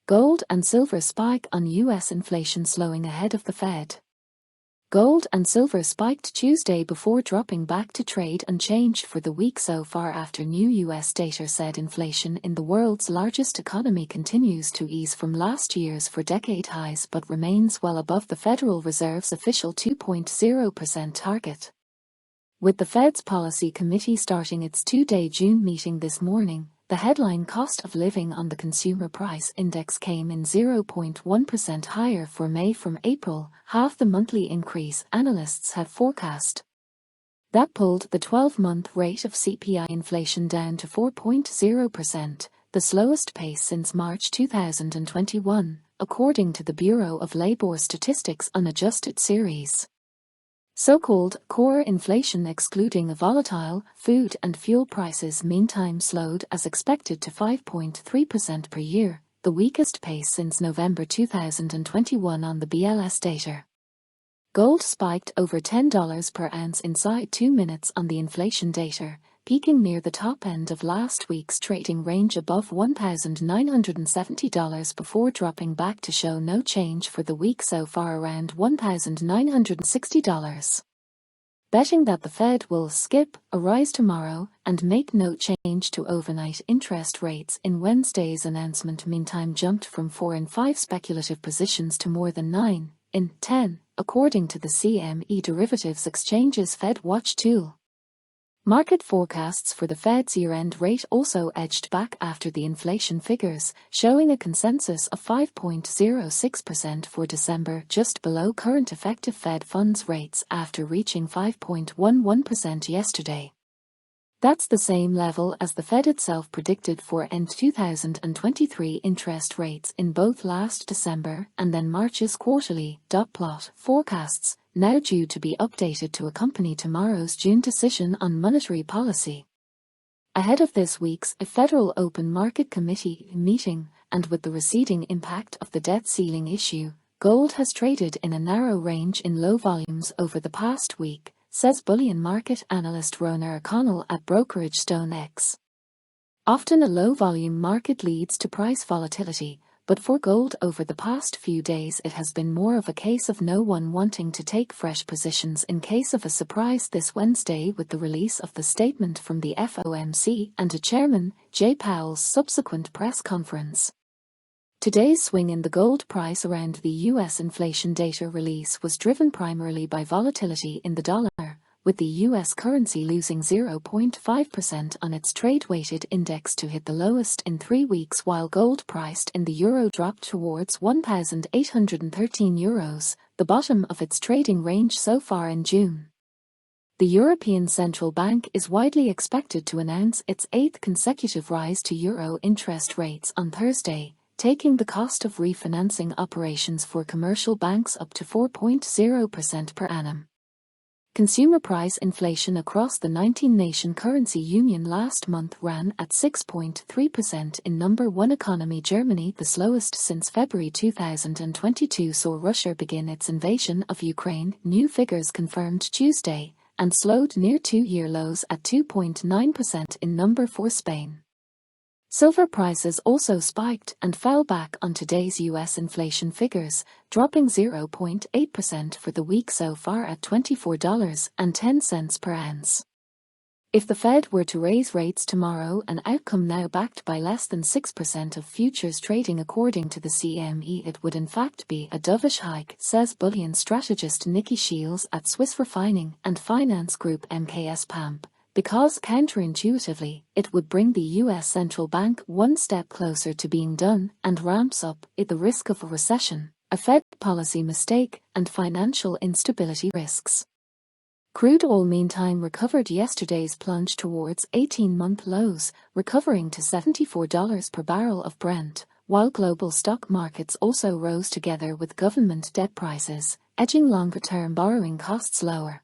Gold and silver spike on U.S. inflation slowing ahead of the Fed. Gold and silver spiked Tuesday before dropping back to trade unchanged for the week so far after new U.S. data said inflation in the world's largest economy continues to ease from last year's four-decade highs but remains well above the Federal Reserve's official 2.0% target. With the Fed's Policy Committee starting its two-day June meeting this morning, the headline cost of living on the Consumer Price Index came in 0.1% higher for May from April, half the monthly increase analysts had forecast. That pulled the 12-month rate of CPI inflation down to 4.0%, the slowest pace since March 2021, according to the Bureau of Labor Statistics unadjusted series. So-called core inflation excluding volatile food and fuel prices meantime slowed as expected to 5.3% per year, the weakest pace since November 2021 on the BLS data. Gold spiked over $10 per ounce inside 2 minutes on the inflation data, peaking near the top end of last week's trading range above $1,970 before dropping back to show no change for the week so far around $1,960. Betting that the Fed will skip a rise tomorrow and make no change to overnight interest rates in Wednesday's announcement meantime jumped from 4 in 5 speculative positions to more than 9 in 10, according to the CME Derivatives Exchange's Fed Watch tool. Market forecasts for the Fed's year-end rate also edged back after the inflation figures, showing a consensus of 5.06% for December, just below current effective Fed funds rates after reaching 5.11% yesterday. That's the same level as the Fed itself predicted for end 2023 interest rates in both last December and then March's quarterly dot plot forecasts, now due to be updated to accompany tomorrow's June decision on monetary policy. Ahead of this week's Federal Open Market Committee meeting, and with the receding impact of the debt ceiling issue, gold has traded in a narrow range in low volumes over the past week, says bullion market analyst Roner O'Connell at brokerage StoneX. Often a low-volume market leads to price volatility, but for gold over the past few days it has been more of a case of no one wanting to take fresh positions in case of a surprise this Wednesday with the release of the statement from the FOMC and to Chairman Jay Powell's subsequent press conference. Today's swing in the gold price around the U.S. inflation data release was driven primarily by volatility in the dollar, with the U.S. currency losing 0.5% on its trade-weighted index to hit the lowest in 3 weeks, while gold priced in the euro dropped towards €1,813, the bottom of its trading range so far in June. The European Central Bank is widely expected to announce its 8th consecutive rise to euro interest rates on Thursday, taking the cost of refinancing operations for commercial banks up to 4.0% per annum. Consumer price inflation across the 19-nation currency union last month ran at 6.3% in number one economy Germany, the slowest since February 2022 saw Russia begin its invasion of Ukraine, new figures confirmed Tuesday, and slowed near 2-year lows at 2.9% in number four Spain. Silver prices also spiked and fell back on today's U.S. inflation figures, dropping 0.8% for the week so far at $24.10 per ounce. If the Fed were to raise rates tomorrow, an outcome now backed by less than 6% of futures trading according to the CME, it would in fact be a dovish hike, says bullion strategist Nikki Shields at Swiss refining and finance group MKS PAMP. Because counterintuitively, it would bring the U.S. central bank one step closer to being done and ramps up the risk of a recession, a Fed policy mistake, and financial instability risks. Crude oil meantime recovered yesterday's plunge towards 18-month lows, recovering to $74 per barrel of Brent, while global stock markets also rose together with government debt prices, edging longer-term borrowing costs lower.